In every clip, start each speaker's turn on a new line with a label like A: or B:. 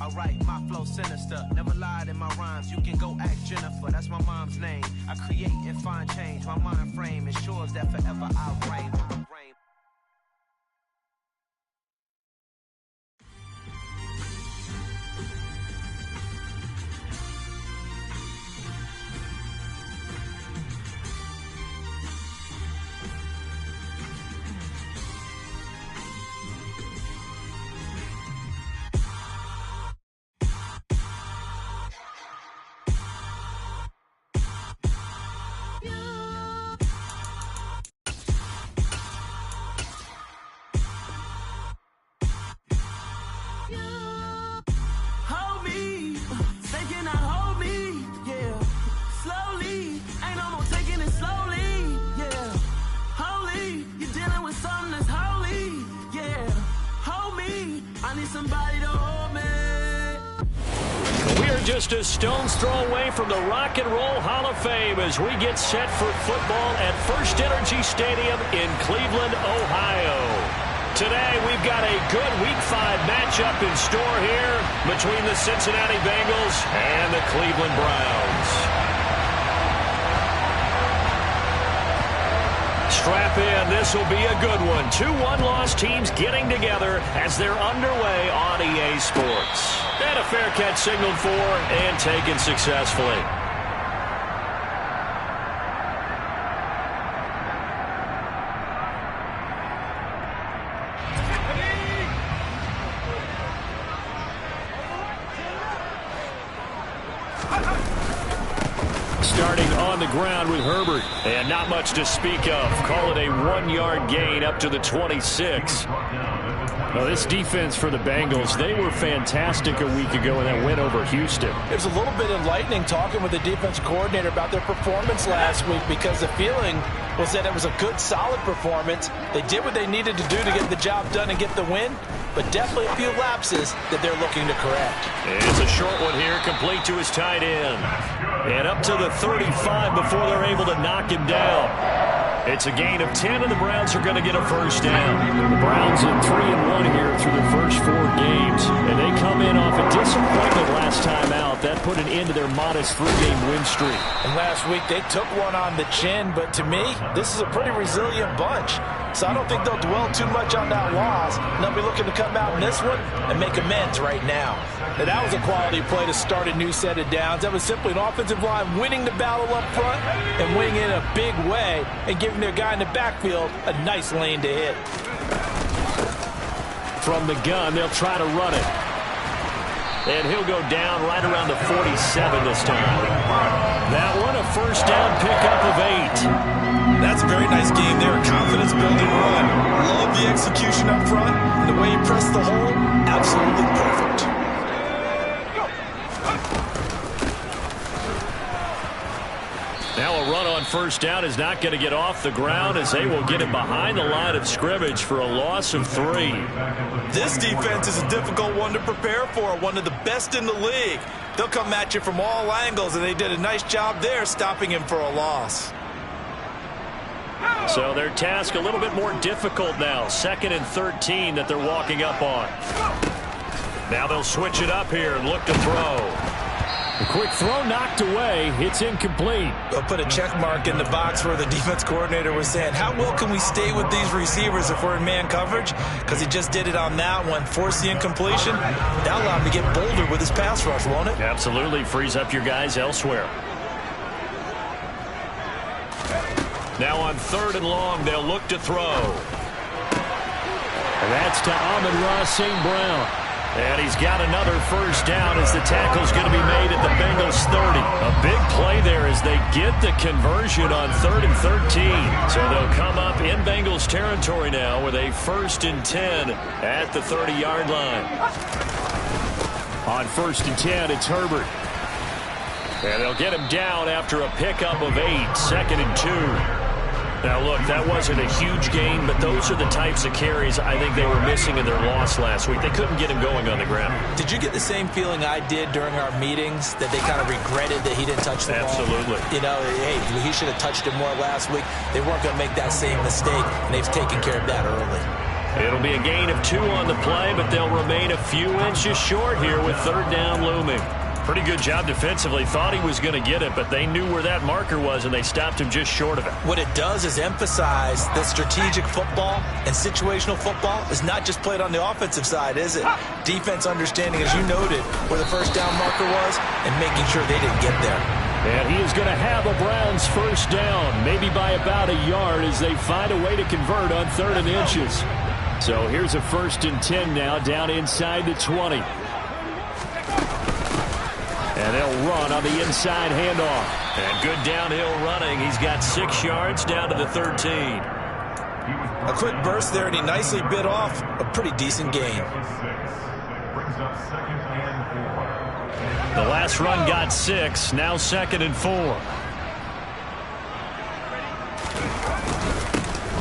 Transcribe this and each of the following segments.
A: Alright, my flow sinister. Never lied in my rhymes. You can go ask Jennifer. That's my mom's name. I create and find change. My mind frame ensures that forever I'll reign.
B: Just a stone's throw away from the Rock and Roll Hall of Fame as we get set for football at First Energy Stadium in Cleveland, Ohio. Today, we've got a good Week 5 matchup in store here between the Cincinnati Bengals and the Cleveland Browns. Strap in, this will be a good one. Two one-loss teams getting together as they're underway on EA Sports. And a fair catch signaled for and taken successfully. Starting on the ground with Herbert. And not much to speak of. Call it a 1-yard gain up to the 26. Well, this defense for the Bengals, they were fantastic a week ago in that win over Houston.
C: It was a little bit enlightening talking with the defense coordinator about their performance last week because the feeling was that it was a good, solid performance. They did what they needed to do to get the job done and get the win, but definitely a few lapses that they're looking to correct.
B: It's a short one here, complete to his tight end. And up to the 35 before they're able to knock him down. It's a gain of 10, and the Browns are going to get a first down. The Browns in 3-1 here through the first 4 games, and they come in off a disappointment last time out. That put an end to their modest 3-game win streak.
C: And last week they took one on the chin, but to me, this is a pretty resilient bunch. So I don't think they'll dwell too much on that loss. And they'll be looking to come out in this one and make amends right now. And that was a quality play to start a new set of downs. That was simply an offensive line winning the battle up front and winning in a big way and giving their guy in the backfield a nice lane to hit.
B: From the gun, they'll try to run it. And he'll go down right around the 47 this time. That one, a first down pickup of 8.
D: That's a very nice game there. Confidence building run. Love the execution up front. And the way he pressed the hole, absolutely perfect.
B: Now a run on first down is not going to get off the ground as they will get it behind the line of scrimmage for a loss of 3.
D: This defense is a difficult one to prepare for, one of the best in the league. They'll come at you from all angles, and they did a nice job there stopping him for a loss.
B: So their task a little bit more difficult now. 2nd and 13 that they're walking up on. Now they'll switch it up here and look to throw. A quick throw knocked away. It's incomplete.
D: They'll put a check mark in the box where the defense coordinator was saying, how well can we stay with these receivers if we're in man coverage? Because he just did it on that one. Force the incompletion. That'll allow him to get bolder with his pass rush, won't it?
B: Absolutely. Frees up your guys elsewhere. Now on 3rd and long, they'll look to throw. And that's to Amon-Ra St. Brown. And he's got another first down as the tackle's going to be made at the Bengals 30. A big play there as they get the conversion on 3rd and 13. So they'll come up in Bengals territory now with a 1st and 10 at the 30-yard line. On 1st and 10, it's Herbert. And they'll get him down after a pickup of 8, 2nd and 2. Now, look, that wasn't a huge gain, but those are the types of carries I think they were missing in their loss last week. They couldn't get him going on the ground.
C: Did you get the same feeling I did during our meetings, that they kind of regretted that he didn't touch the ball?
B: Absolutely.
C: You know, hey, he should have touched it more last week. They weren't going to make that same mistake, and they've taken care of that early.
B: It'll be a gain of 2 on the play, but they'll remain a few inches short here with 3rd down looming. Pretty good job defensively. Thought he was going to get it, but they knew where that marker was, and they stopped him just short of it.
C: What it does is emphasize that strategic football and situational football is not just played on the offensive side, is it? Defense understanding, as you noted, where the 1st down marker was and making sure they didn't get there.
B: And he is going to have a Browns 1st down, maybe by about a yard as they find a way to convert on 3rd and inches. So here's a 1st and 10 now down inside the 20. And they'll run on the inside handoff. And good downhill running. He's got 6 yards down to the 13.
C: A quick burst there, and he nicely bit off a pretty decent gain.
B: The last run got 6. Now 2nd and 4.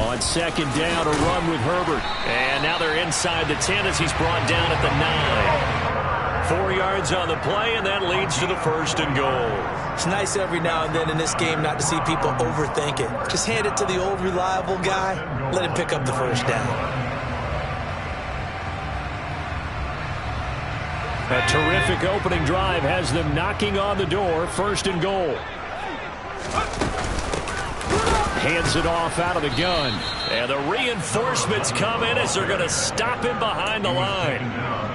B: On 2nd down, a run with Herbert. And now they're inside the 10 as he's brought down at the 9. 4 yards on the play, and that leads to the 1st and goal.
C: It's nice every now and then in this game not to see people overthink it. Just hand it to the old reliable guy. Let him pick up the 1st down.
B: A terrific opening drive has them knocking on the door. 1st and goal. Hands it off out of the gun. And the reinforcements come in as they're going to stop him behind the line.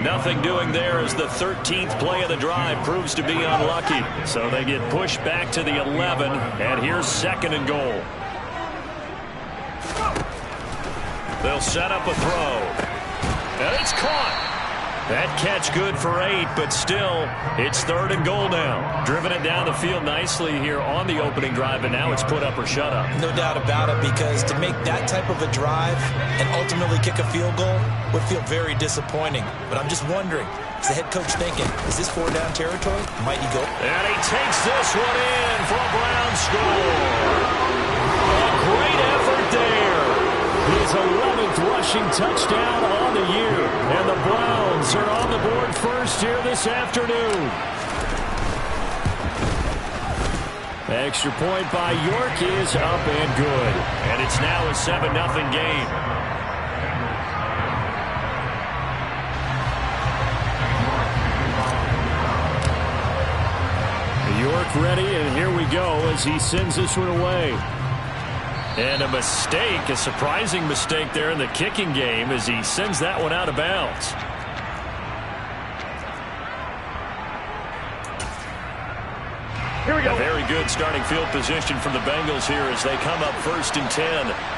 B: Nothing doing there as the 13th play of the drive proves to be unlucky. So they get pushed back to the 11, and here's 2nd and goal. They'll set up a throw. And it's caught. That catch good for 8, but still, it's 3rd and goal now. Driven it down the field nicely here on the opening drive, and now it's put up or shut up.
C: No doubt about it, because to make that type of a drive and ultimately kick a field goal would feel very disappointing. But I'm just wondering, is the head coach thinking, is this 4-down territory? Might he go?
B: And he takes this one in for a Browns score. A great effort there. His 11th rushing touchdown on the year. And the Browns are on the board first here this afternoon. Extra point by York is up and good. And it's now a 7-0 game. York ready, and here we go as he sends this one away. And a mistake, a surprising mistake there in the kicking game as he sends that one out of bounds. Here we go. A very good starting field position from the Bengals here as they come up 1st and 10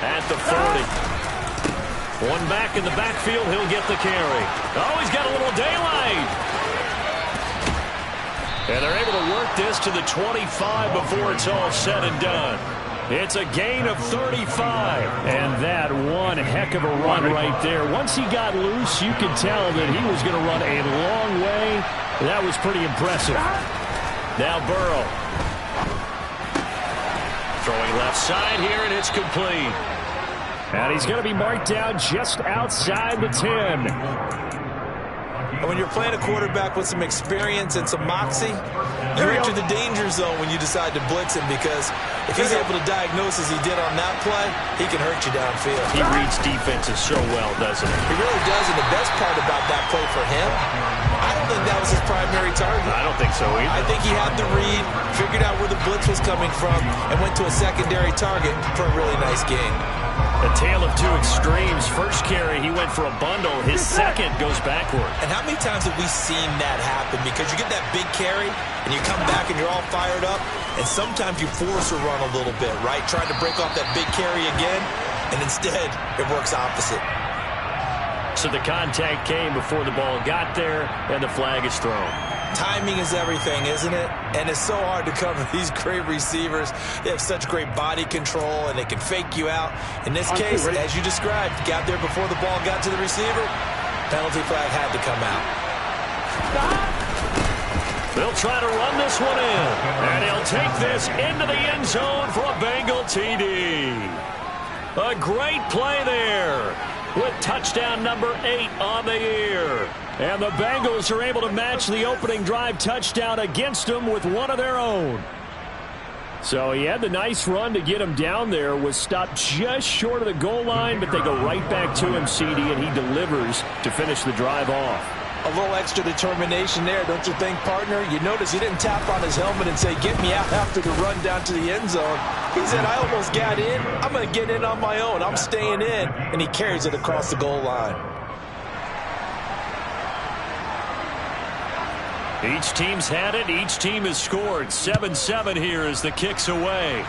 B: at the 40. One back in the backfield, he'll get the carry. Oh, he's got a little daylight. And they're able to work this to the 25 before it's all said and done. It's a gain of 35. And that one heck of a run right there. Once he got loose, you could tell that he was going to run a long way. That was pretty impressive. Now Burrow. Throwing left side here, and it's complete. And he's going to be marked down just outside the 10.
C: And when you're playing a quarterback with some experience and some moxie, you enter the danger zone when you decide to blitz him, because if he's able to diagnose as he did on that play, he can hurt you downfield.
B: He reads defenses so well, doesn't he?
C: He really does, and the best part about that play for him, I don't think that was his primary target.
B: I don't think so either.
C: I think he had the read, figured out where the blitz was coming from, and went to a secondary target for a really nice gain.
B: A tale of two extremes. First carry, he went for a bundle. His second goes backward.
C: And how many times have we seen that happen? Because you get that big carry, and you come back and you're all fired up, and sometimes you force a run a little bit, right? Trying to break off that big carry again, and instead it works opposite.
B: So the contact came before the ball got there, and the flag is thrown.
C: Timing is everything, isn't it? And it's so hard to cover these great receivers. They have such great body control, and they can fake you out. In this case, as you described, got there before the ball got to the receiver. Penalty flag had to come out.
B: They'll try to run this one in, and he'll take this into the end zone for a Bengal TD. A great play there with touchdown number 8 on the year. And the Bengals are able to match the opening drive touchdown against them with one of their own. So he had the nice run to get him down there, was stopped just short of the goal line, but they go right back to him, CD, and he delivers to finish the drive off.
C: A little extra determination there, don't you think, partner? You notice he didn't tap on his helmet and say, get me out after the run down to the end zone. He said, I almost got in. I'm going to get in on my own. I'm staying in. And he carries it across the goal line.
B: Each team's had it. Each team has scored. 7-7 here as the kick's away.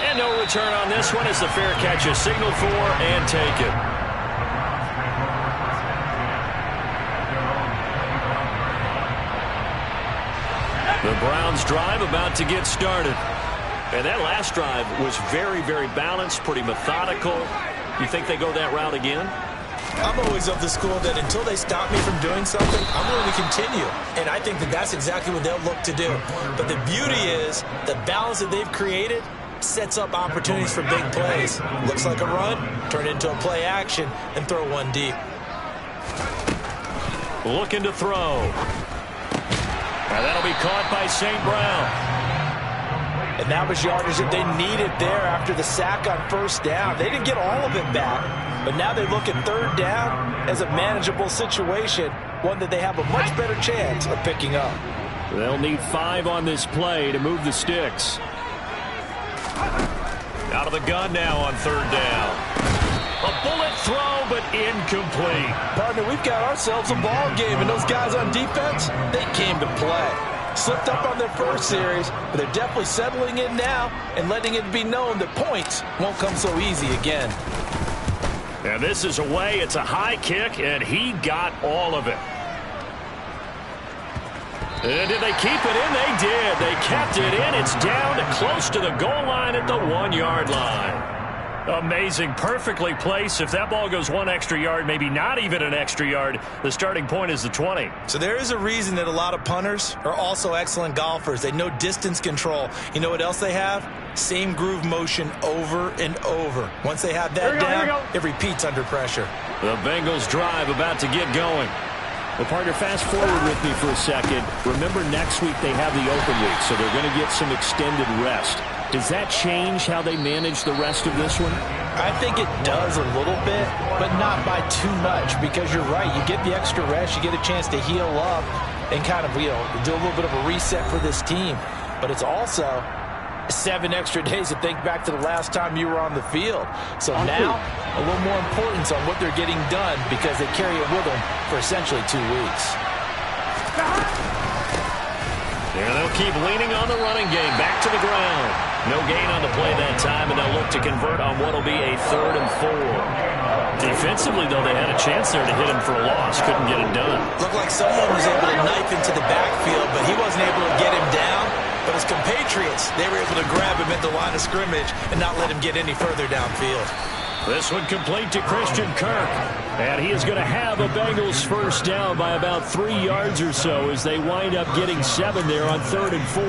B: And no return on this one as the fair catch is signaled for and taken. The Browns drive about to get started. And that last drive was very, very balanced, pretty methodical. You think they go that route again?
C: I'm always of the school that until they stop me from doing something, I'm willing to continue. And I think that that's exactly what they'll look to do. But the beauty is the balance that they've created sets up opportunities for big plays. Looks like a run, turn it into a play action, and throw one deep.
B: Looking to throw. And that'll be caught by St. Brown.
C: And that was yardage that they needed there after the sack on first down. They didn't get all of it back, but now they look at third down as a manageable situation, one that they have a much better chance of picking up.
B: They'll need 5 on this play to move the sticks. Out of the gun now on third down. A bullet throw, but incomplete.
C: Partner, we've got ourselves a ball game, and those guys on defense, they came to play. Slipped up on their first series, but they're definitely settling in now and letting it be known that points won't come so easy again.
B: And this is away. It's a high kick, and he got all of it. And did they keep it in? They did. They kept it in. It's down to close to the goal line at the 1-yard line. Amazing. Perfectly placed. If that ball goes 1 extra yard, maybe not even an extra yard, the starting point is the 20.
C: So there is a reason that a lot of punters are also excellent golfers. They know distance control. You know what else they have? Same groove motion over and over. Once they have that down, it repeats under pressure.
B: The Bengals drive about to get going. Well, partner, fast forward with me for a second. Remember, next week they have the open week, so they're going to get some extended rest. Does that change how they manage the rest of this one?
C: I think it does a little bit, but not by too much, because you're right. You get the extra rest, you get a chance to heal up and kind of, do a little bit of a reset for this team. But it's also 7 extra days to think back to the last time you were on the field. So now, a little more importance on what they're getting done because they carry it with them for essentially 2 weeks.
B: And they'll keep leaning on the running game. Back to the ground. No gain on the play that time, and they'll look to convert on what will be a 3rd and 4. Defensively, though, they had a chance there to hit him for a loss. Couldn't get it done.
C: Looked like someone was able to knife into the backfield, but he wasn't able to get him down. But his compatriots, they were able to grab him at the line of scrimmage and not let him get any further downfield.
B: This one complete to Christian Kirk. And he is going to have a Bengals first down by about 3 yards or so as they wind up getting 7 there on 3rd and 4.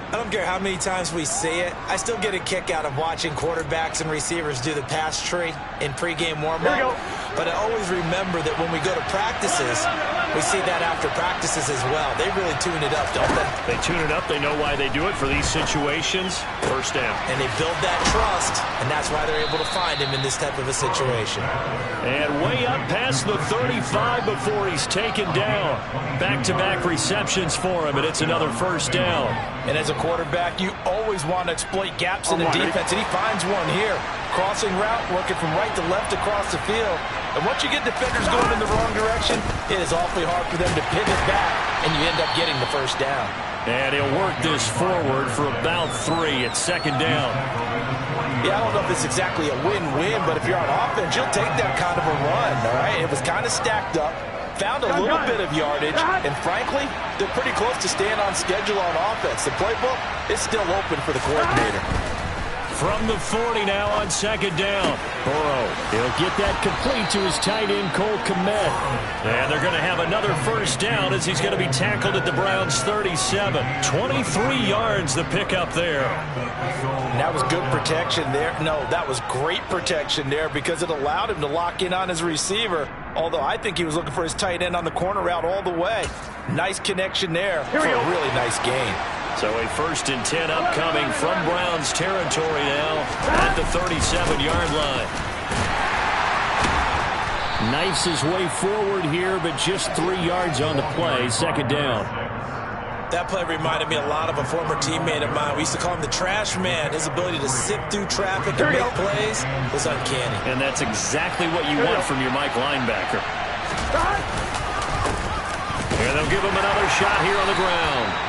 C: I don't care how many times we see it. I still get a kick out of watching quarterbacks and receivers do the pass tree in pregame warm-up. But I always remember that when we go to practices, we see that after practices as well. They really tune it up, don't they?
B: They tune it up. They know why they do it for these situations. First down.
C: And they build that trust, and that's why they're able to find him in this type of a situation.
B: And way up past the 35 before he's taken down. Back-to-back receptions for him, and it's another first down.
C: And as a quarterback, you always want to exploit gaps in the defense, and he finds one here. Crossing route, working from right to left across the field. And once you get defenders going in the wrong direction, it is awfully hard for them to pivot back, and you end up getting the first down.
B: And he'll work this forward for about 3 at 2nd down.
C: Yeah, I don't know if it's exactly a win-win, but if you're on offense, you'll take that kind of a run, all right? It was kind of stacked up. Found a little bit of yardage, and frankly, they're pretty close to staying on schedule on offense. The playbook is still open for the coordinator.
B: From the 40 now on 2nd down. Burrow, he'll get that complete to his tight end, Cole Kmet. And they're going to have another first down as he's going to be tackled at the Browns' 37. 23 yards the pickup there.
C: And that was good protection there. No, that was great protection there because it allowed him to lock in on his receiver. Although I think he was looking for his tight end on the corner route all the way. Nice connection there for a really nice gain.
B: So a 1st and 10 upcoming from Browns territory now at the 37-yard line. Knifes his way forward here, but just 3 yards on the play. 2nd down.
D: That play reminded me a lot of a former teammate of mine. We used to call him the trash man. His ability to sift through traffic and make plays was uncanny.
B: And that's exactly what you want from your Mike linebacker. And they'll give him another shot here on the ground.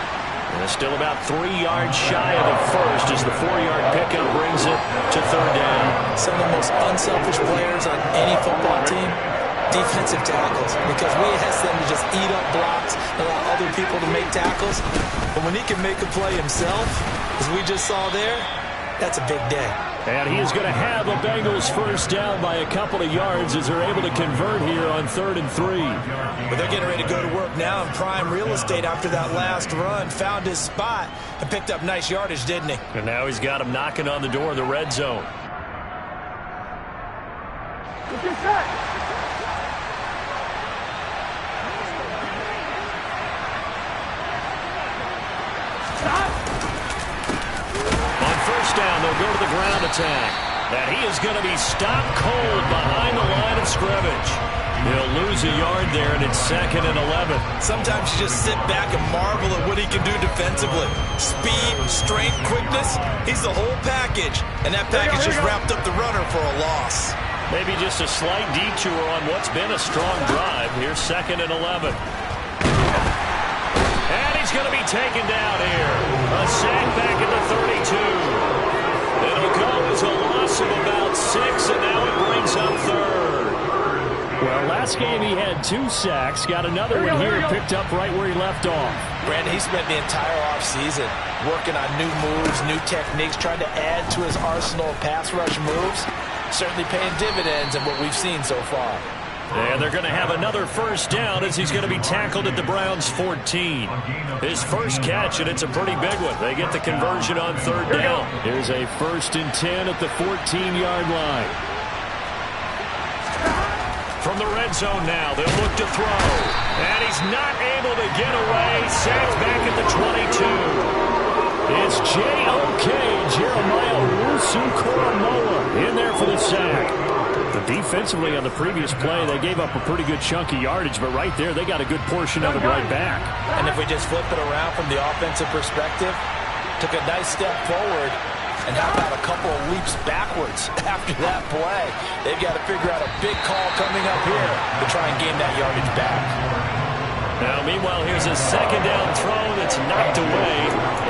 B: And it's still about 3 yards shy of the first as the 4-yard pickup brings it to 3rd down.
D: Some of the most unselfish players on any football team, defensive tackles, because we ask them to just eat up blocks, allow other people to make tackles. But when he can make a play himself, as we just saw there, that's a big day.
B: And he is going to have the Bengals 1st down by a couple of yards as they're able to convert here on 3rd and 3.
D: But they're getting ready to go to work now in prime real estate after that last run. Found his spot and picked up nice yardage, didn't he?
B: And now he's got him knocking on the door of the red zone. Down, they'll go to the ground attack. And he is going to be stopped cold behind the line of scrimmage. He'll lose a yard there, and it's 2nd and 11.
D: Sometimes you just sit back and marvel at what he can do defensively. Speed, strength, quickness, he's the whole package. And that package just wrapped up the runner for a loss.
B: Maybe just a slight detour on what's been a strong drive. Here's 2nd and 11. And he's going to be taken down here. A sack back at the 32. It'll go as a loss of about 6, and now it brings up 3rd. Well, last game he had 2 sacks. Got another one here, picked up right where he left off.
D: Brandon, he spent the entire offseason working on new moves, new techniques, trying to add to his arsenal of pass rush moves. Certainly paying dividends in what we've seen so far.
B: And they're going to have another 1st down as he's going to be tackled at the Browns' 14. His first catch, and it's a pretty big one. They get the conversion on 3rd down. Here's a 1st and 10 at the 14-yard line. From the red zone now, they'll look to throw. And he's not able to get away. Sacked back at the 22. It's J.O.K. Jeremiah Owusu-Koramoah in there for the sack. But defensively on the previous play, they gave up a pretty good chunk of yardage, but right there, they got a good portion of it right back.
D: And if we just flip it around from the offensive perspective, took a nice step forward, and how about a couple of leaps backwards after that play? They've got to figure out a big call coming up here to try and gain that yardage back.
B: Now, meanwhile, here's a 2nd down throw that's knocked away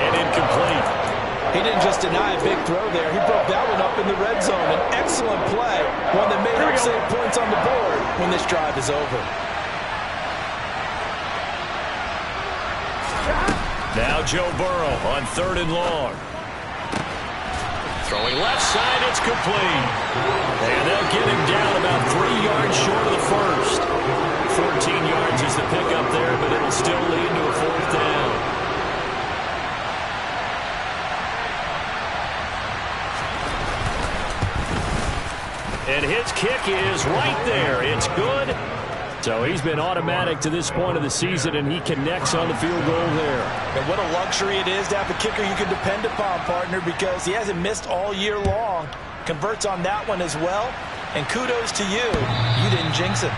B: and incomplete.
D: He didn't just deny a big throw there. He broke that one up in the red zone. An excellent play, one that may help save points on the board when this drive is over.
B: Now Joe Burrow on 3rd and long. Throwing left side, it's complete. And they'll get him down about 3 yards short of the first. 14 yards is the pickup there, but it'll still lead to a 4th down. And his kick is right there. It's good. So he's been automatic to this point of the season, and he connects on the field goal there.
D: And what a luxury it is to have a kicker you can depend upon, partner, because he hasn't missed all year long. Converts on that one as well. And kudos to you. You didn't jinx it.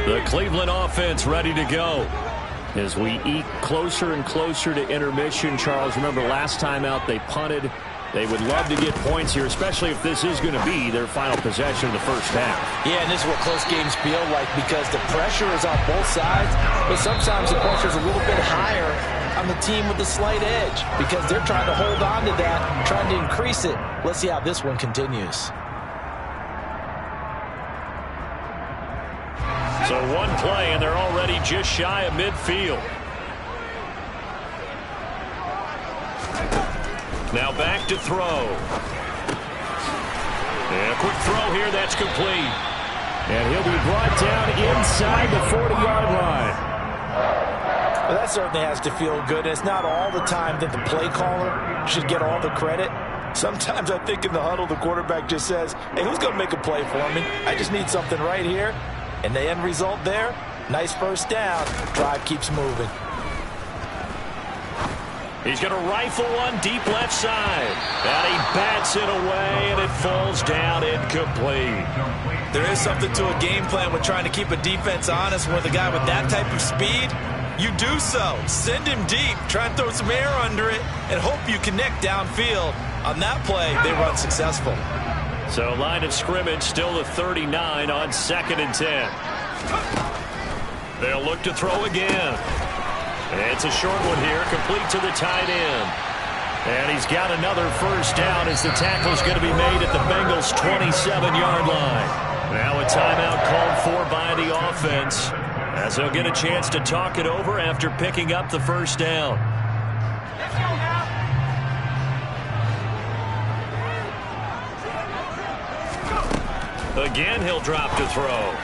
B: The Cleveland offense ready to go. As we eke closer and closer to intermission, Charles, remember last time out they punted. They would love to get points here, especially if this is going to be their final possession of the first half.
D: Yeah, and this is what close games feel like because the pressure is on both sides, but sometimes the pressure is a little bit higher on the team with the slight edge because they're trying to hold on to that, trying to increase it. Let's see how this one continues.
B: So one play, and they're already just shy of midfield. Now back to throw. And a quick throw here, that's complete. And he'll be brought down inside the 40-yard line.
C: Well, that certainly has to feel good. It's not all the time that the play caller should get all the credit. Sometimes I think in the huddle, the quarterback just says, hey, who's going to make a play for me? I just need something right here. And the end result there, nice first down. Drive keeps moving.
B: He's going to rifle one deep left side. And he bats it away, and it falls down incomplete.
D: There is something to a game plan with trying to keep a defense honest with a guy with that type of speed. You do so. Send him deep. Try and throw some air under it and hope you connect downfield. On that play, they run successful.
B: So line of scrimmage still the 39 on 2nd and 10. They'll look to throw again. It's a short one here, complete to the tight end. And he's got another first down as the tackle's going to be made at the Bengals' 27-yard line. Now a timeout called for by the offense, as they'll get a chance to talk it over after picking up the first down.
A: Let's go now.
B: Again, he'll drop to throw.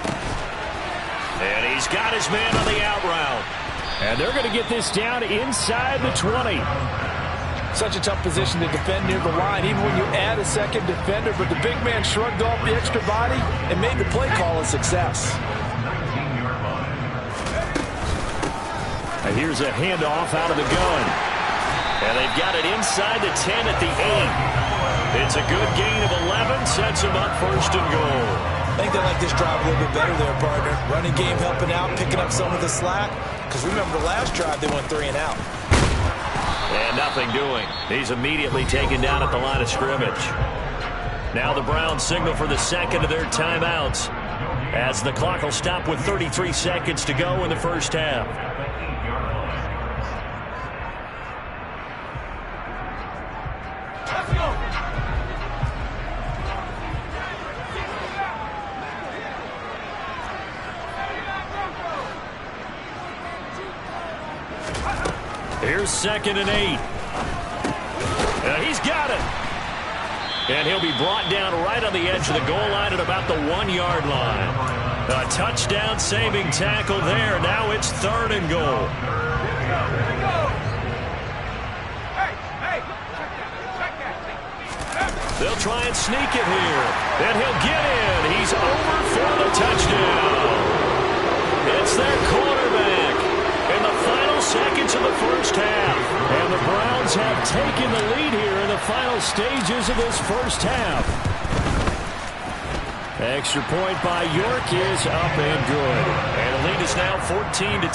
B: And he's got his man on the out route. And they're going to get this down inside the 20.
C: Such a tough position to defend near the line, even when you add a second defender. But the big man shrugged off the extra body and made the play call a success.
B: And here's a handoff out of the gun. And they've got it inside the 10 at the 8. It's a good gain of 11, sets them up 1st and goal.
D: I think they like this drive a little bit better there, partner. Running game helping out, picking up some of the slack. Because remember the last drive, they went 3 and out.
B: And nothing doing. He's immediately taken down at the line of scrimmage. Now the Browns signal for the second of their timeouts, as the clock will stop with 33 seconds to go in the first half.
A: Let's go.
B: Here's 2nd and 8. He's got it. And he'll be brought down right on the edge of the goal line at about the 1-yard line. A touchdown-saving tackle there. Now it's 3rd and goal. They'll try and sneak it here. And he'll get in. He's over for the touchdown. It's their quarterback in the final seconds of the first half. And the Browns have taken the lead here in the final stages of this first half. Extra point by York is up and good. And the lead is now 14-10.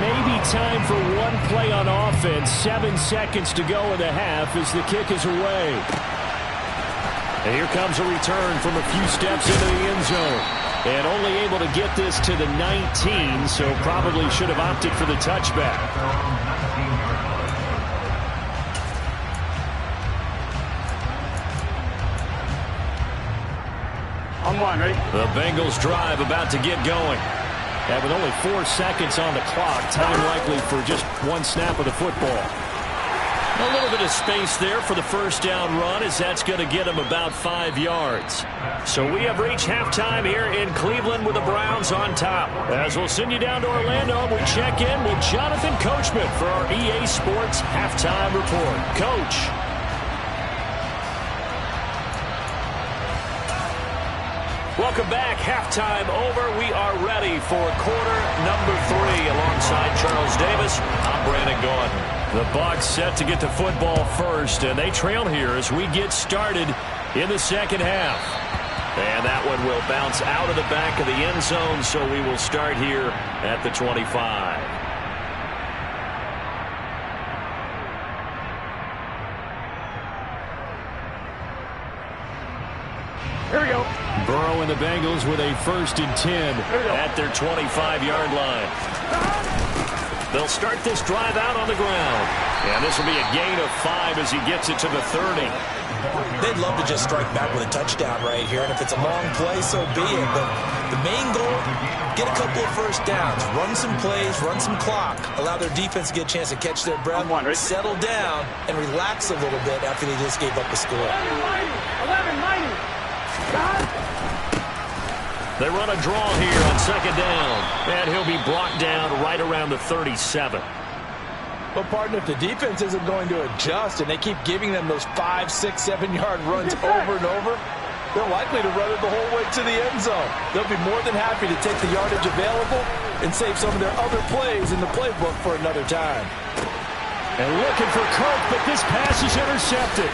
B: Maybe time for one play on offense. 7 seconds to go in the half as the kick is away. And here comes a return from a few steps into the end zone. And only able to get this to the 19, so probably should have opted for the touchback.
E: On one, ready?
B: The Bengals drive about to get going. And with only 4 seconds on the clock, time likely for just one snap of the football. A little bit of space there for the first down run, as that's going to get him about 5 yards. So we have reached halftime here in Cleveland with the Browns on top. As we'll send you down to Orlando, we check in with Jonathan Coachman for our EA Sports Halftime Report. Coach. Welcome back. Halftime over. We are ready for quarter number 3. Alongside Charles Davis, I'm Brandon Gordon. The Bucs set to get the football first, and they trail here as we get started in the second half. And that one will bounce out of the back of the end zone, so we will start here at the 25.
E: Here we go.
B: Burrow and the Bengals with a 1st and 10 at their 25-yard line. They'll start this drive out on the ground. And this will be a gain of 5 as he gets it to the 30.
C: They'd love to just strike back with a touchdown right here, and if it's a long play, so be it. But the main goal, get a couple of first downs, run some plays, run some clock, allow their defense to get a chance to catch their breath, settle down, and relax a little bit after they just gave up the score.
E: 11-90.
B: They run a draw here on second down, and he'll be brought down right around the 37.
C: But, partner, if the defense isn't going to adjust and they keep giving them those 5, 6, 7-yard runs over and over, they're likely to run it the whole way to the end zone. They'll be more than happy to take the yardage available and save some of their other plays in the playbook for another time.
B: And looking for Kirk, but this pass is intercepted.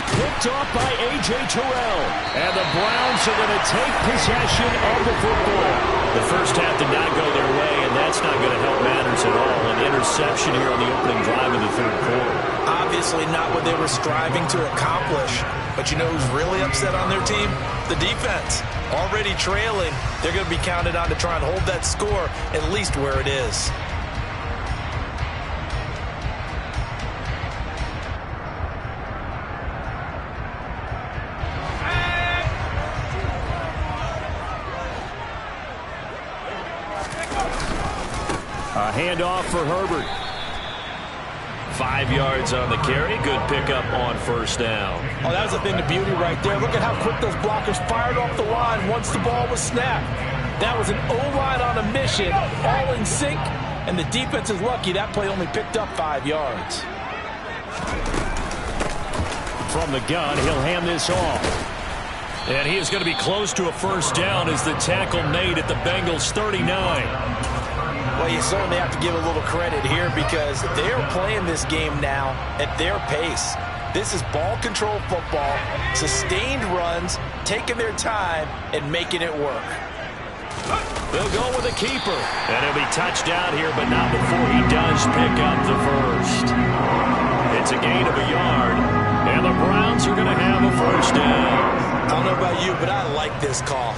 B: Picked off by A.J. Terrell. And the Browns are going to take possession of the football. The first half did not go their way, and that's not going to help matters at all. An interception here on the opening drive of the third quarter.
C: Obviously not what they were striving to accomplish. But you know who's really upset on their team? The defense. Already trailing, they're going to be counted on to try and hold that score at least where it is.
B: A handoff for Herbert. 5 yards on the carry. Good pickup on first down.
C: Oh, that was a thing of beauty right there. Look at how quick those blockers fired off the line once the ball was snapped. That was an O-line on a mission, all in sync, and the defense is lucky that play only picked up 5 yards.
B: From the gun, he'll hand this off. And he is going to be close to a first down as the tackle made at the Bengals' 39.
C: Well, you certainly have to give a little credit here because they are playing this game now at their pace. This is ball control football, sustained runs, taking their time, and making it work.
B: They'll go with a keeper. And he'll be touched out here, but not before he does pick up the first. It's a gain of a yard, and the Browns are going to have a first down.
C: I don't know about you, but I like this call.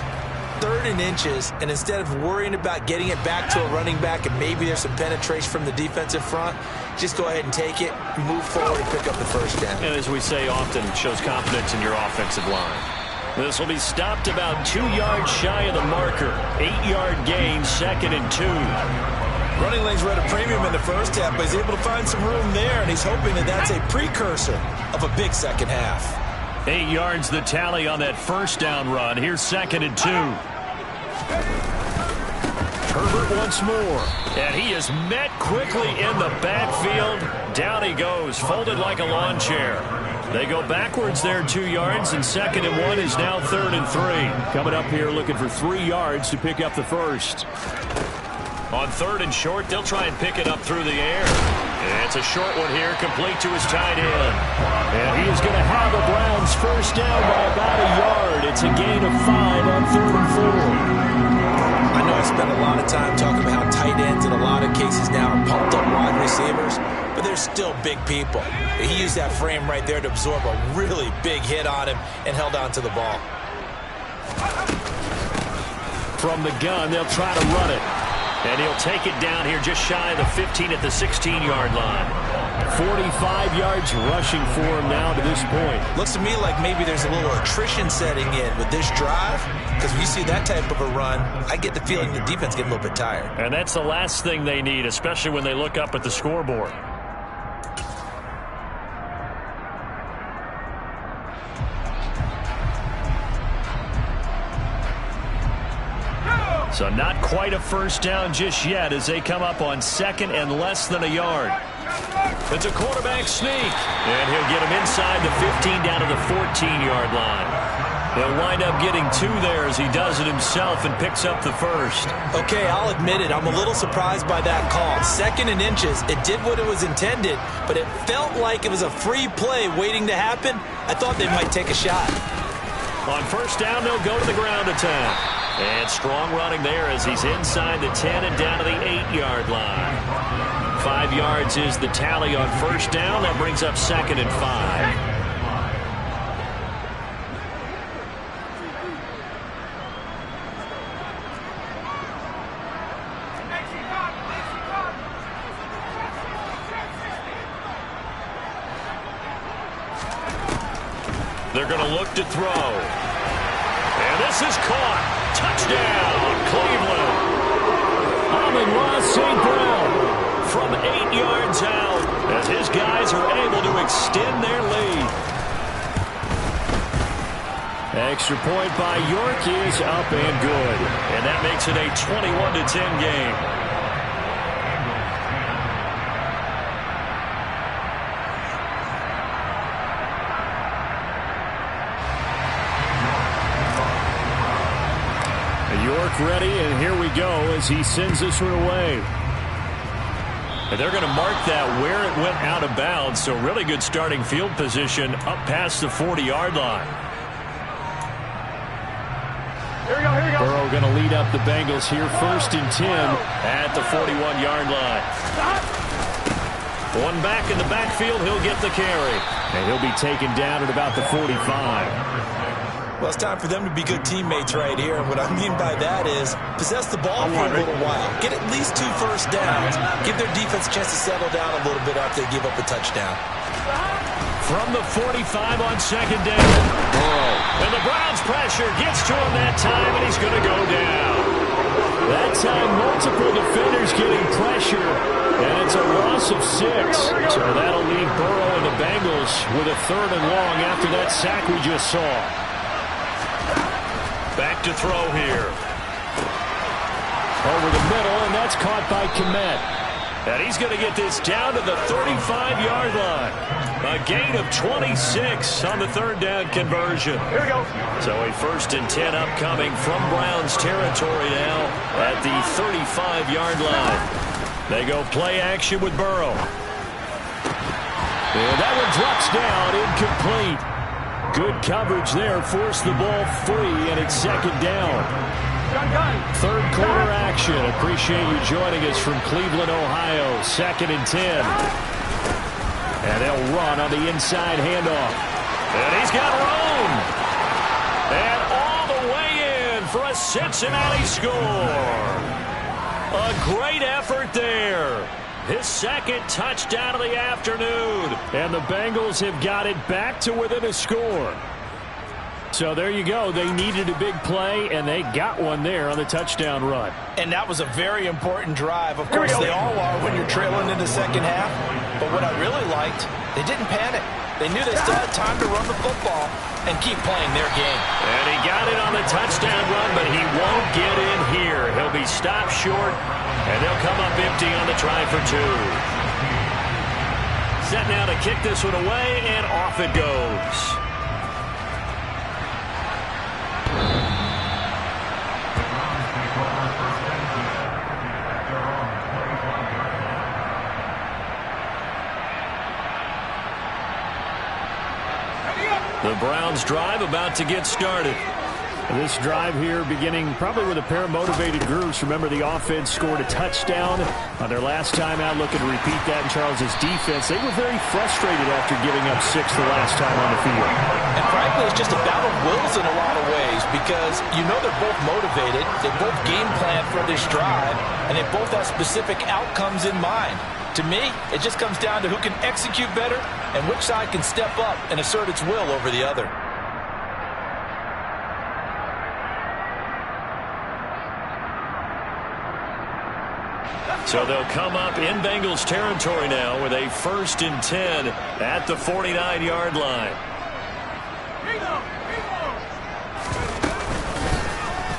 C: 3rd and inches, and instead of worrying about getting it back to a running back and maybe there's some penetration from the defensive front, just go ahead and take it, move forward, and pick up the first down.
B: And as we say often, it shows confidence in your offensive line. This will be stopped about 2 yards shy of the marker. 8-yard gain, 2nd and 2.
C: Running lanes were at a premium in the first half, but he's able to find some room there, and he's hoping that that's a precursor of a big second half.
B: 8 yards the tally on that first down run. Here's 2nd and 2. Herbert once more. And he is met quickly in the backfield. Down he goes, folded like a lawn chair. They go backwards there 2 yards, and 2nd and 1 is now 3rd and 3. Coming up here looking for 3 yards to pick up the first. On 3rd and short, they'll try and pick it up through the air. It's a short one here, complete to his tight end. And he is going to have the Browns first down by about a yard. It's a gain of 5 on 3rd and 4.
C: I know I spent a lot of time talking about how tight ends in a lot of cases now are pumped up wide receivers, but they're still big people. He used that frame right there to absorb a really big hit on him and held on to the ball.
B: From the gun, they'll try to run it. And he'll take it down here just shy of the 15 at the 16-yard line. 45 yards rushing for him now to this point.
C: Looks to me like maybe there's a little attrition setting in with this drive, because when you see that type of a run, I get the feeling the defense get a little bit tired.
B: And that's the last thing they need, especially when they look up at the scoreboard. So not quite a first down just yet as they come up on 2nd and less than a yard. It's a quarterback sneak. And he'll get him inside the 15 down to the 14-yard line. He'll wind up getting 2 there as he does it himself and picks up the first.
C: Okay, I'll admit it. I'm a little surprised by that call. 2nd and inches. It did what it was intended, but it felt like it was a free play waiting to happen. I thought they might take a shot.
B: On first down, they'll go to the ground attack. And strong running there as he's inside the 10 and down to the 8-yard line. 5 yards is the tally on first down. That brings up 2nd and 5. They're going to look to throw. And this is caught. Touchdown, Cleveland. Amon-Ra St. Brown from 8 yards out as his guys are able to extend their lead. Extra point by York is up and good. And that makes it a 21-10 game. York ready, and here we go as he sends this one away. And they're going to mark that where it went out of bounds, so really good starting field position up past the 40-yard line.
E: Here we go.
B: Burrow going to lead up the Bengals here, 1st and 10 at the 41-yard line. One back in the backfield, he'll get the carry. And he'll be taken down at about the 45.
D: Well, it's time for them to be good teammates right here. And what I mean by that is possess the ball for a little while. Get at least 2 first downs. Give their defense a chance to settle down a little bit after they give up a touchdown.
B: From the 45 on 2nd down. And the Browns pressure gets to him that time, and he's going to go down. That time, multiple defenders getting pressure, and it's a loss of 6. So that'll leave Burrow and the Bengals with a 3rd and long after that sack we just saw. Back to throw here. Over the middle, and that's caught by Kmet. And he's going to get this down to the 35-yard line. A gain of 26 on the 3rd down conversion.
E: Here we go.
B: So a 1st and 10 upcoming from Browns territory now at the 35-yard line. They go play action with Burrow. And that one drops down, incomplete. Good coverage there, forced the ball free, and it's 2nd down.
E: Gun.
B: 3rd quarter action. Appreciate you joining us from Cleveland, Ohio. 2nd and 10. And they'll run on the inside handoff. And he's got room. And all the way in for a Cincinnati score. A great effort there. His 2nd touchdown of the afternoon. And the Bengals have got it back to within a score. So there you go. They needed a big play, and they got one there on the touchdown run.
C: And that was a very important drive. Of course, they all are when you're trailing in the 2nd half. But what I really liked, they didn't panic. They knew they still had time to run the football and keep playing their game.
B: And he got it on the touchdown run, but he won't get in here. He'll be stopped short, and they'll come up empty on the try for 2. Set now to kick this one away, and off it goes. The Browns drive about to get started. This drive here beginning probably with a pair of motivated groups. Remember, the offense scored a touchdown on their last time out, looking to repeat that in Charles's defense. They were very frustrated after giving up 6 the last time on the field.
C: And frankly, it's just a battle of wills in a lot of ways because you know they're both motivated. They both game plan for this drive, and they both have specific outcomes in mind. To me, it just comes down to who can execute better and which side can step up and assert its will over the other.
B: So they'll come up in Bengals territory now with a 1st and 10 at the 49-yard line.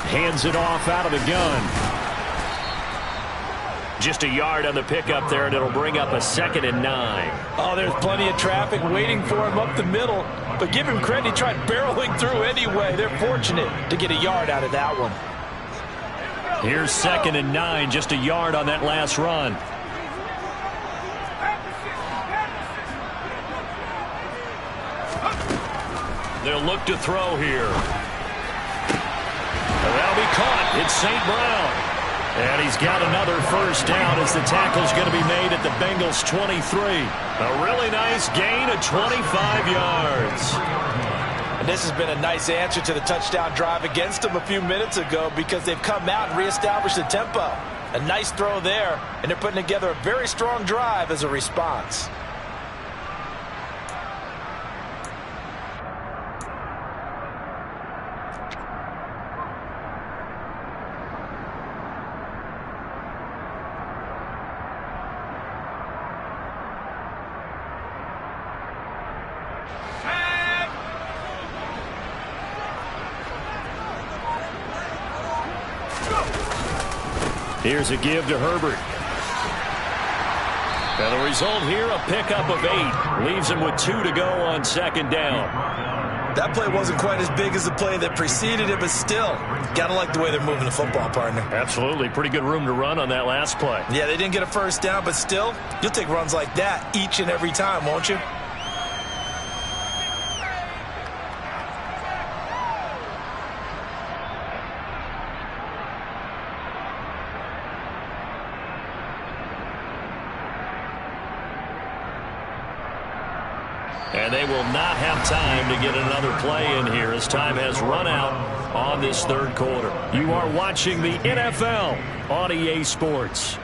B: Hands it off out of the gun. Just a yard on the pickup there, and it'll bring up a 2nd and 9.
C: Oh, there's plenty of traffic waiting for him up the middle. But give him credit, he tried barreling through anyway. They're fortunate to get a yard out of that one.
B: Here's 2nd and 9, just a yard on that last run. They'll look to throw here. And that'll be caught. It's St. Brown. And he's got another 1st down as the tackle's going to be made at the Bengals 23. A really nice gain of 25 yards.
C: And this has been a nice answer to the touchdown drive against them a few minutes ago because they've come out and reestablished the tempo. A nice throw there, and they're putting together a very strong drive as a response.
B: Here's a give to Herbert. And the result here, a pickup of 8. Leaves him with 2 to go on second down.
D: That play wasn't quite as big as the play that preceded it, but still, got to like the way they're moving the football, partner.
B: Absolutely. Pretty good room to run on that last play.
D: Yeah, they didn't get a first down, but still, you'll take runs like that each and every time, won't you?
B: And they will not have time to get another play in here as time has run out on this third quarter. You are watching the NFL on EA Sports.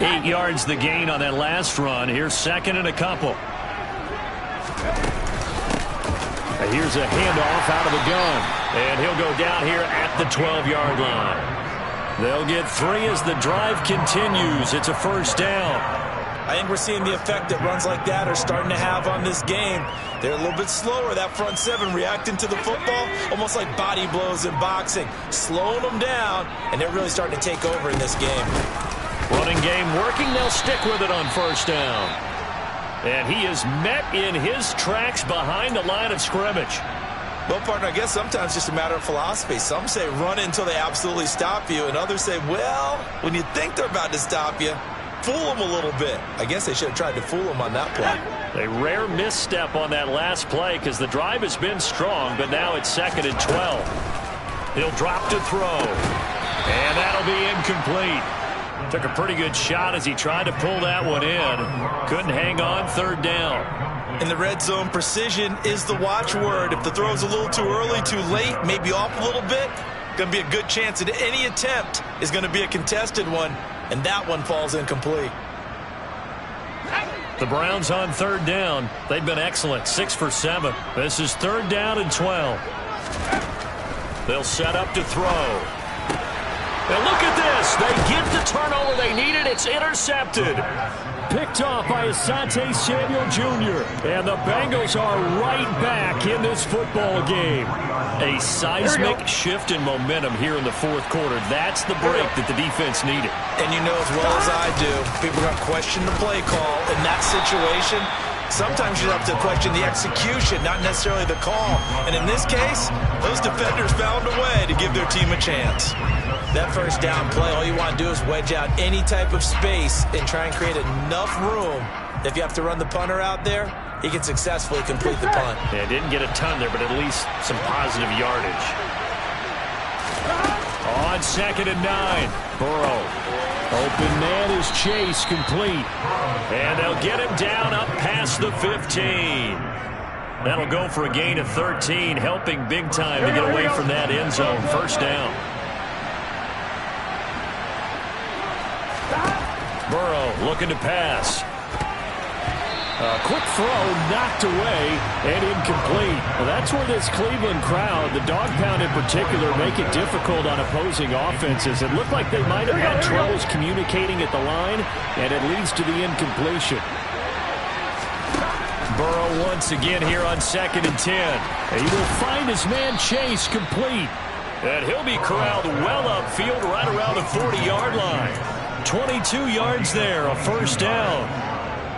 B: Eight yards the gain on that last run. Here's second and a couple. Here's a handoff out of the gun. And he'll go down here at the 12-yard line. They'll get 3 as the drive continues. It's a first down.
D: I think we're seeing the effect that runs like that are starting to have on this game. They're a little bit slower, that front 7, reacting to the football, almost like body blows in boxing, slowing them down, and they're really starting to take over in this game.
B: Running game working. They'll stick with it on first down. And he is met in his tracks behind the line of scrimmage.
D: Well, partner, I guess sometimes it's just a matter of philosophy. Some say run until they absolutely stop you, and others say, well, when you think they're about to stop you, fool them a little bit. I guess they should have tried to fool them on that play.
B: A rare misstep on that last play because the drive has been strong, but now it's second and 12. He'll drop to throw, and that'll be incomplete. Took a pretty good shot as he tried to pull that one in. Couldn't hang on, third down.
D: In the red zone, precision is the watchword. If the throw's a little too early, too late, maybe off a little bit, going to be a good chance that any attempt is going to be a contested one, and that one falls incomplete.
B: The Browns on third down. They've been excellent, 6 for 7. This is third down and 12. They'll set up to throw. And look at this. They get the turnover they needed. It's intercepted. Picked off by Asante Samuel Jr. And the Bengals are right back in this football game. A seismic shift in momentum here in the fourth quarter. That's the break that the defense needed.
D: And you know as well as I do, people are going to question the play call in that situation. Sometimes you have to question the execution, not necessarily the call. And in this case, those defenders found a way to give their team a chance. That first down play, all you want to do is wedge out any type of space and try and create enough room. If you have to run the punter out there, he can successfully complete the punt.
B: Yeah, didn't get a ton there, but at least some positive yardage. On second and 9, Burrow. Open man is Chase, complete. And they'll get him down up past the 15. That'll go for a gain of 13, helping big time to get away from that end zone. First down. Burrow looking to pass. A quick throw knocked away and incomplete. Well, that's where this Cleveland crowd, the dog pound in particular, make it difficult on opposing offenses. It looked like they might have had troubles communicating at the line, and it leads to the incompletion. Burrow once again here on 2nd and 10. He will find his man Chase complete. And he'll be corralled well upfield right around the 40-yard line. 22 yards there, a first down.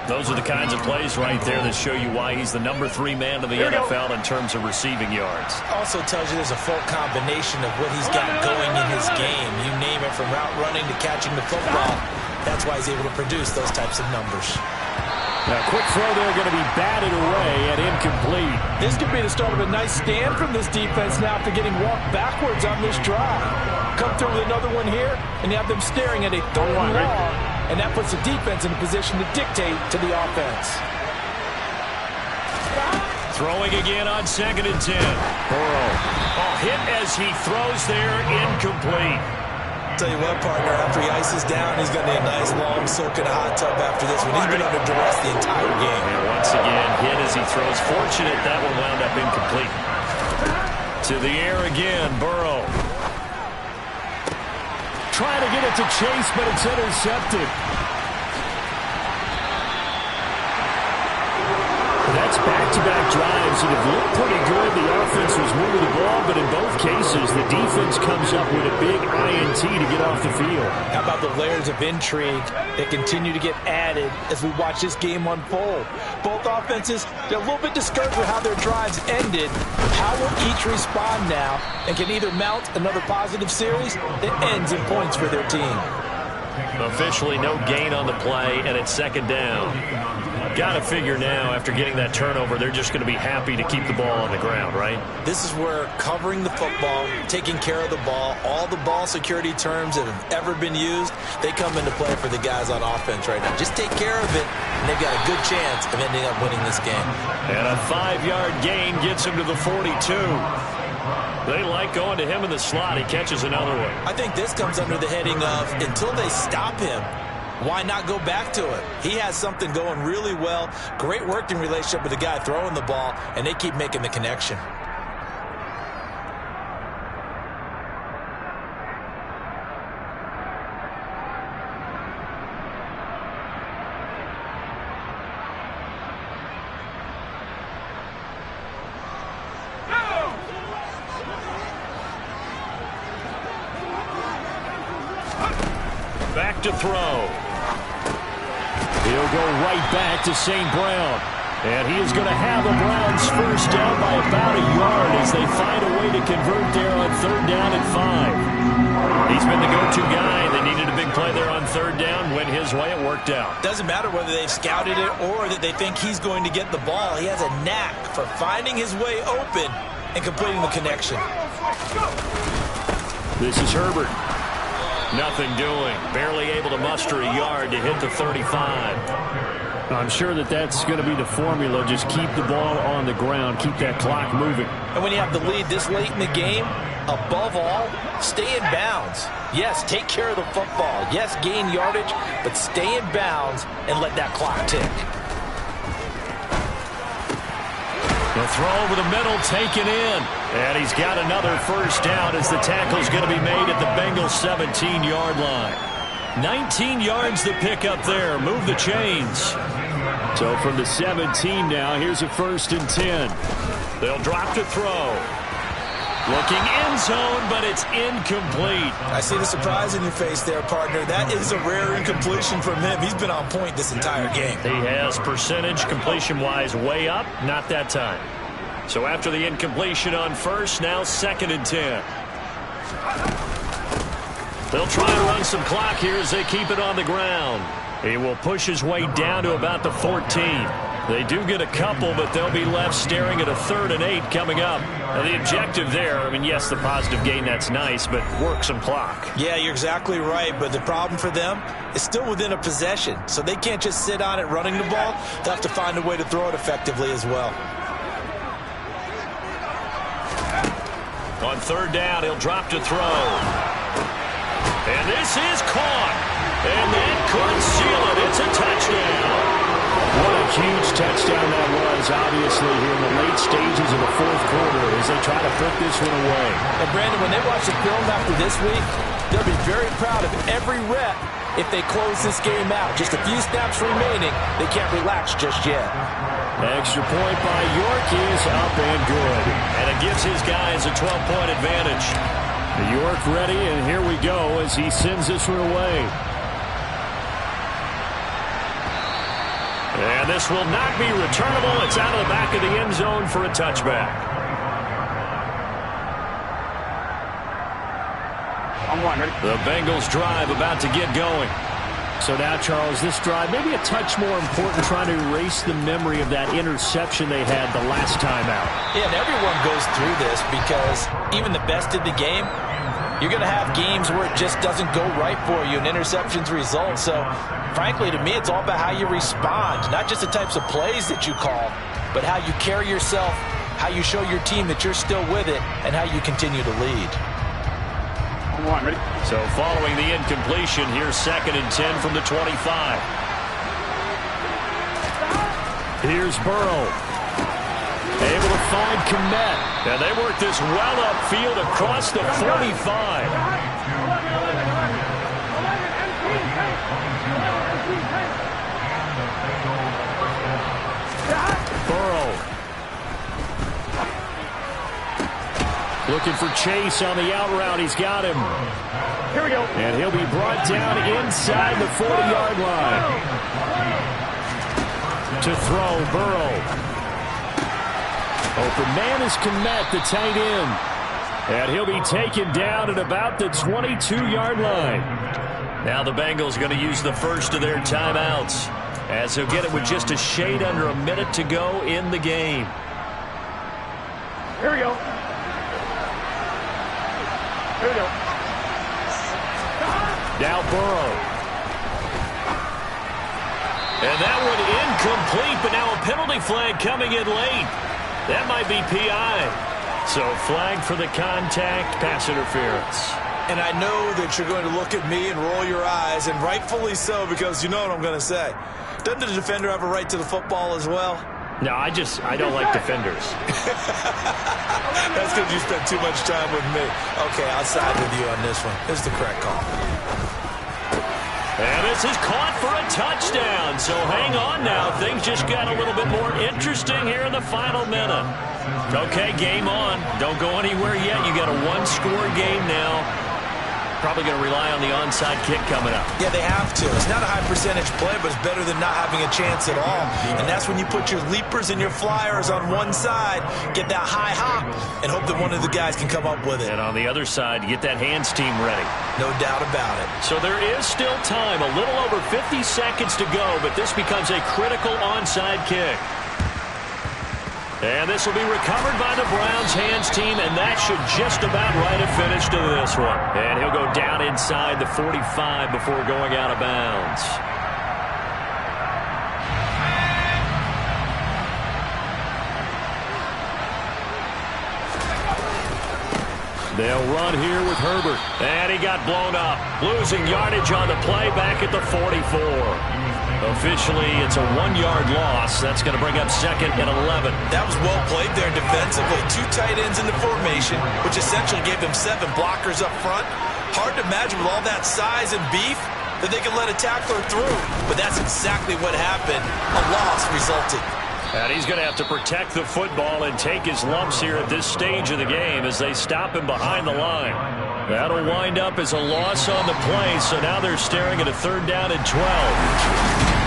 B: Those are the kinds of plays right there that show you why he's the number 3 man in the NFL in terms of receiving yards.
C: Also tells you there's a full combination of what he's got going in his game. You name it, from route running to catching the football. That's why he's able to produce those types of numbers.
B: Now, quick throw there, going to be batted away and incomplete.
D: This could be the start of a nice stand from this defense now after getting walked backwards on this drive. Come through with another one here, and you have them staring at a 3rd and long, and that puts the defense in a position to dictate to the offense.
B: Throwing again on 2nd and 10. Burrow. Hit as he throws there, incomplete.
C: Tell you what, partner, after he ices down, he's going to need a nice long soak in a hot tub after this one. He's been under duress the entire game.
B: And once again, hit as he throws. Fortunate that one wound up incomplete. To the air again, Burrow. Trying to get it to Chase, but it's intercepted. That's back-to-back drives that have looked pretty good. The offense was moving the ball, but in both cases, the defense comes up with a big INT to get off the field.
C: How about the layers of intrigue that continue to get added as we watch this game unfold? Both offenses, they're a little bit discouraged with how their drives ended. How will each respond now and can either mount another positive series that ends in points for their team?
B: Officially no gain on the play, and it's 2nd down. Got to figure now, after getting that turnover, they're just going to be happy to keep the ball on the ground, right?
C: This is where covering the football, taking care of the ball, all the ball security terms that have ever been used, they come into play for the guys on offense right now. Just take care of it, and they've got a good chance of ending up winning this game.
B: And a 5-yard gain gets him to the 42. They like going to him in the slot. He catches another one.
C: I think this comes under the heading of, until they stop him, why not go back to it? He has something going really well. Great working relationship with the guy throwing the ball, and they keep making the connection.
B: Back to throw. He'll go right back to St. Brown. And he is going to have the Browns first down by about a yard as they find a way to convert there on 3rd down and 5. He's been the go-to guy. They needed a big play there on 3rd down. Went his way. It worked out.
C: Doesn't matter whether they've scouted it or that they think he's going to get the ball. He has a knack for finding his way open and completing the connection.
B: This is Herbert. Nothing doing. Barely able to muster a yard to hit the 35. I'm sure that's going to be the formula. Just keep the ball on the ground. Keep that clock moving.
C: And when you have the lead this late in the game, above all, stay in bounds. Yes, take care of the football. Yes, gain yardage, but stay in bounds and let that clock tick.
B: The throw over the middle taken in. And he's got another first down as the tackle's going to be made at the Bengals 17-yard line. 19 yards to pick up there. Move the chains. So from the 17 now, here's a 1st and 10. They'll drop to throw. Looking end zone, but it's incomplete.
C: I see the surprise in your face there, partner. That is a rare incompletion from him. He's been on point this entire game.
B: He has percentage completion-wise way up. Not that time. So after the incompletion on 1st, now 2nd and 10. They'll try to run some clock here as they keep it on the ground. He will push his way down to about the 14. They do get a couple, but they'll be left staring at a 3rd and 8 coming up. Now, the objective there, I mean, yes, the positive gain, that's nice, but work some clock.
C: Yeah, you're exactly right, but the problem for them is still within a possession, so they can't just sit on it running the ball. They'll have to find a way to throw it effectively as well.
B: On 3rd down, he'll drop to throw. And this is caught. And that could seal it. It's a touchdown. What a huge touchdown that was, obviously, here in the late stages of the 4th quarter as they try to put this one away.
C: And, Brandon, when they watch the film after this week, they'll be very proud of every rep if they close this game out. Just a few snaps remaining. They can't relax just yet.
B: Extra point by York is up and good. And it gives his guys a 12-point advantage. York ready, and here we go as he sends this one away. And this will not be returnable. It's out of the back of the end zone for a touchback. The Bengals drive about to get going. So now, Charles, this drive maybe a touch more important, trying to erase the memory of that interception they had the last time out.
C: Yeah, and everyone goes through this because even the best in the game, you're going to have games where it just doesn't go right for you and interceptions result. So, frankly, to me, it's all about how you respond, not just the types of plays that you call, but how you carry yourself, how you show your team that you're still with it, and how you continue to lead.
B: So following the incompletion, here's 2nd and 10 from the 25. Here's Burrow. Able to find Kmet. And they work this well upfield across the 45. Burrow. Looking for Chase on the out route. He's got him.
E: Here we go.
B: And he'll be brought down inside the 40-yard line. To throw, Burrow. Open man is Kmet, the tight end. And he'll be taken down at about the 22-yard line. Now the Bengals going to use the first of their timeouts, as he'll get it with just a shade under a minute to go in the game.
E: Here we go. Here we go.
B: Now Burrow. And that one incomplete, but now a penalty flag coming in late. That might be PI. So flag for the contact, pass interference.
D: And I know that you're going to look at me and roll your eyes, and rightfully so, because you know what I'm going to say. Doesn't the defender have a right to the football as well?
B: No, I don't like defenders.
D: That's because you spent too much time with me. Okay, I'll side with you on this one. This is the correct call.
B: And this is caught for a touchdown. So hang on now. Things just got a little bit more interesting here in the final minute. Okay, game on. Don't go anywhere yet. You got a one-score game now. Probably going to rely on the onside kick coming up.
C: Yeah, they have to. It's not a high percentage play, but it's better than not having a chance at all. And that's when you put your leapers and your flyers on one side, get that high hop, and hope that one of the guys can come up with it.
B: And on the other side, get that hands team ready.
C: No doubt about it.
B: So there is still time, a little over 50 seconds to go, but this becomes a critical onside kick. And this will be recovered by the Browns hands team, and that should just about write a finish to this one. And he'll go down inside the 45 before going out of bounds. They'll run here with Herbert. And he got blown up. Losing yardage on the play back at the 44. Officially, it's a 1-yard loss. That's going to bring up 2nd and 11.
C: That was well played there defensively. 2 tight ends in the formation, which essentially gave them 7 blockers up front. Hard to imagine with all that size and beef that they can let a tackler through. But that's exactly what happened. A loss resulted.
B: And he's going to have to protect the football and take his lumps here at this stage of the game as they stop him behind the line. That'll wind up as a loss on the play, so now they're staring at a 3rd down and 12.